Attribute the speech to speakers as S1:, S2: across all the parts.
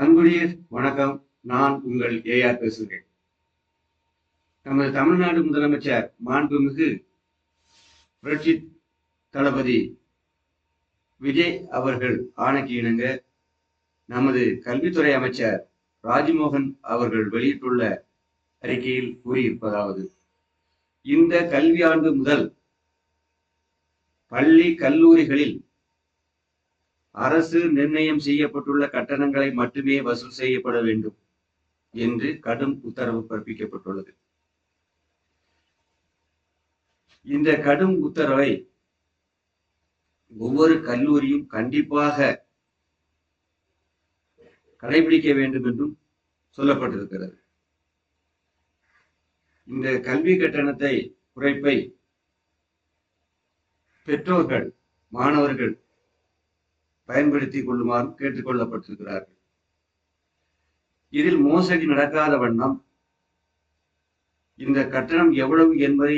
S1: அன்புடையர் வணக்கம். நான் உங்கள் ஏஆர் பேசுகிறேன். நமது தமிழ்நாடு முதலமைச்சர் மாண்புமிகு புரட்சி தளபதி விஜய் அவர்கள் ஆணைக்கு இணங்க நமது கல்வித்துறை அமைச்சர் ராஜ்மோகன் அவர்கள் வெளியிட்டுள்ள அறிக்கையில் கூறியிருப்பதாவது: இந்த கல்வியாண்டு முதல் பள்ளி கல்லூரிகளில் அரசு நிர்ணயம் செய்யப்பட்டுள்ள கட்டணங்களை மட்டுமே வசூல் செய்யப்பட வேண்டும் என்று கடும் உத்தரவு பிறப்பிக்கப்பட்டுள்ளது. இந்த கடும் உத்தரவை ஒவ்வொரு கல்லூரியும் கண்டிப்பாக கடைபிடிக்க வேண்டும் என்றும் சொல்லப்பட்டிருக்கிறது. இந்த கல்வி கட்டணத்தை குறைப்பை பெற்றோர்கள், மாணவர்கள் பயன்படுத்திக் கொள்ளுமாறு கேட்டுக்கொள்ளப்பட்டிருக்கிறார்கள். இதில் மோசடி நடக்காத வண்ணம் இந்த கட்டணம் எவ்வளவு என்பதை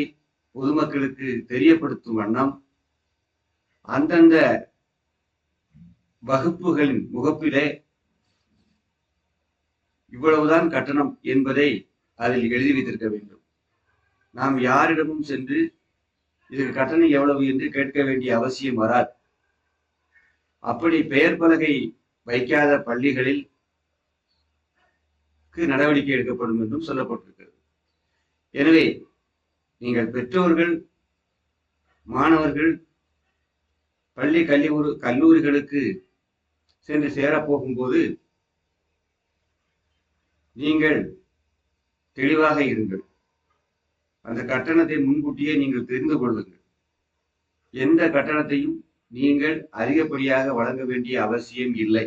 S1: பொதுமக்களுக்கு தெரியப்படுத்தும் வண்ணம் அந்தந்த வகுப்புகளின் முகப்பிலே இவ்வளவுதான் கட்டணம் என்பதை அதில் எழுதி வைத்திருக்க வேண்டும். நாம் யாரிடமும் சென்று இதற்கு கட்டணம் எவ்வளவு என்று கேட்க வேண்டிய அவசியம் வராது. அப்படி பெயர் பலகை வைக்காத பள்ளிகளில் நடவடிக்கை எடுக்கப்படும் என்றும் சொல்லப்பட்டிருக்கிறது. எனவே நீங்கள் பெற்றோர்கள், மாணவர்கள் பள்ளி கல்லூரிகளுக்கு சென்று சேரப்போகும்போது நீங்கள் தெளிவாக இருங்கள். அந்த கட்டணத்தை முன்கூட்டியே நீங்கள் தெரிந்து கொள்ளுங்கள். எந்த கட்டணத்தையும் நீங்கள் அதிகப்படியாக வழங்க வேண்டிய அவசியம் இல்லை.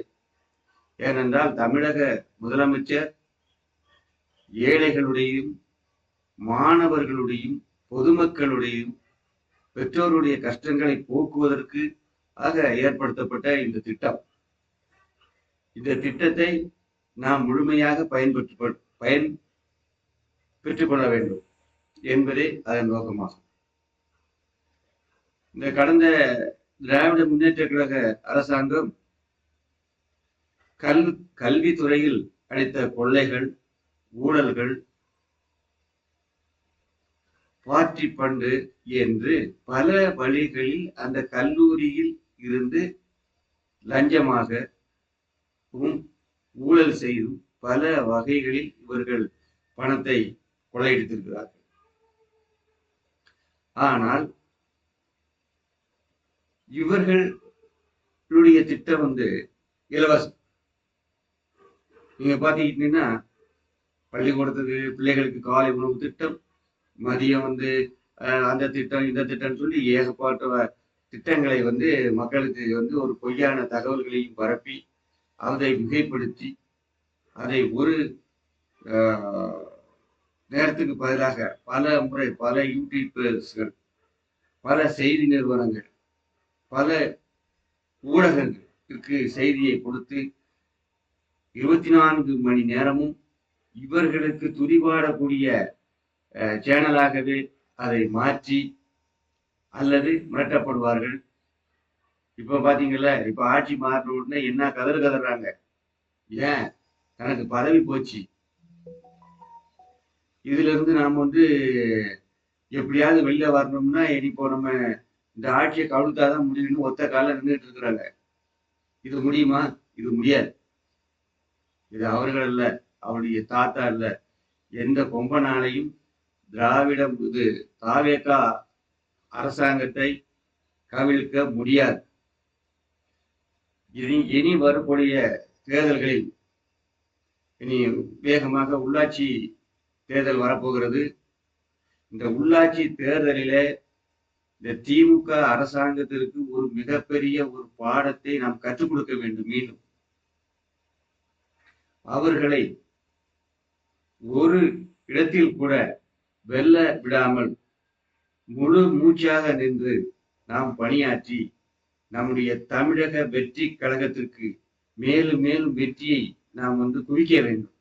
S1: ஏனென்றால் தமிழக முதலமைச்சர் ஏழைகளுடையும், மாணவர்களுடையும், பொதுமக்களுடையும், பெற்றோருடைய கஷ்டங்களை போக்குவதற்கு ஏற்படுத்தப்பட்ட இந்த திட்டம். இந்த திட்டத்தை நாம் முழுமையாக பெற்றுக் கொள்ள வேண்டும் என்பதே அதன் நோக்கமாகும். இந்த கடந்த திராவிட முன்னேற்ற கழக அரசாங்கம் கல்வித்துறையில் அளித்த கொள்ளைகள், ஊழல்கள், பார்ட்டி பண்டு என்று பல வழிகளில் அந்த கல்லூரியில் இருந்து லஞ்சமாகவும் ஊழல் செய்தும் பல வகைகளில் இவர்கள் பணத்தை கொள்ளையடித்திருக்கிறார்கள். ஆனால் இவர்களுடைய திட்டம் இலவசம். நீங்க பாத்தீங்கன்னா பள்ளிக்கூடத்துக்கு பிள்ளைகளுக்கு காலை உணவு திட்டம், மதியம் அந்த திட்டம், இந்த திட்டம் சொல்லி ஏகப்பட்ட திட்டங்களை மக்களுக்கு ஒரு பொய்யான தகவல்களையும் பரப்பி அதை மிகைப்படுத்தி அதை ஒரு நேரத்துக்கு பதிலாக பல முறை பல யூடியூபர்ஸ்கள், பல செய்தி நிறுவனங்கள், பல ஊடகங்களுக்கு செய்தியை கொடுத்து 24 மணி நேரமும் இவர்களுக்கு துதிபாடக்கூடிய சேனலாகவே அதை மாற்றி அல்லது மிரட்டப்படுவார்கள். இப்ப பாத்தீங்களா, இப்ப ஆட்சி மாறின உடனே என்ன கதறாங்க. ஏன் தனக்கு பதவி போச்சு, இதுல இருந்து நாம் எப்படியாவது வெளில வரணும்னா இப்போ நம்ம இந்த ஆட்சியை கவிழ்த்தாதான் முடியும்னு ஒத்த கால நின்றுட்டு இருக்கிறாங்க. இது முடியுமா? இது முடியாது. இது அவர்கள் அல்ல, அவருடைய தாத்தா அல்ல, எந்த கொம்பனாலையும் திராவிடம் தாவேகா அரசாங்கத்தை கவிழ்க்க முடியாது. இனி வரக்கூடிய தேர்தல்களில் இனி வேகமாக உள்ளாட்சி தேர்தல் வரப்போகிறது. இந்த உள்ளாட்சி தேர்தலிலே இந்த திமுக அரசாங்கத்திற்கு ஒரு மிகப்பெரிய ஒரு பாடத்தை நாம் கற்றுக் கொடுக்க வேண்டும். மீண்டும் அவர்களை ஒரு இடத்தில் கூட வெல்ல விடாமல் முழு மூச்சாக நின்று நாம் பணியாற்றி நம்முடைய தமிழக வெற்றி கழகத்திற்கு மேலும் மேலும் வெற்றியை நாம் குவிக்க வேண்டும்.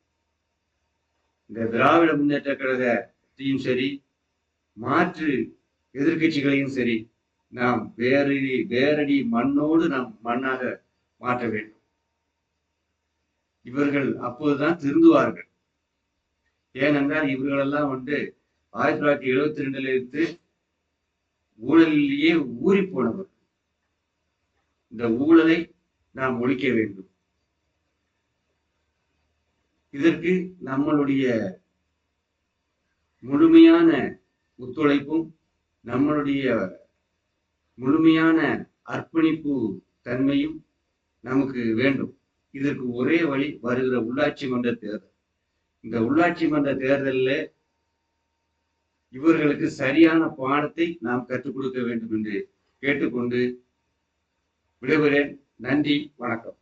S1: இந்த திராவிட முன்னேற்ற கழகத்தையும் சரி, மாற்று எதிர்கட்சிகளையும் சரி, நாம் வேரடி மண்ணோடு நாம் மண்ணாக மாற்ற வேண்டும். இவர்கள் அப்போதுதான் திருந்துவார்கள். ஏனென்றால் இவர்களெல்லாம் 1972 இருந்து ஊழலிலேயே ஊறி போனவர். இந்த ஊழலை நாம் ஒழிக்க வேண்டும். இதற்கு நம்மளுடைய முழுமையான ஒத்துழைப்பும் நம்மளுடைய முழுமையான அர்ப்பணிப்பு தன்மையும் நமக்கு வேண்டும். இதற்கு ஒரே வழி வருகிற உள்ளாட்சி மன்ற தேர்தல். இந்த உள்ளாட்சி மன்ற தேர்தலில் இவர்களுக்கு சரியான பாடத்தை நாம் கற்றுக் கொடுக்க வேண்டும் என்று கேட்டுக்கொண்டு விடைபெறேன். நன்றி, வணக்கம்.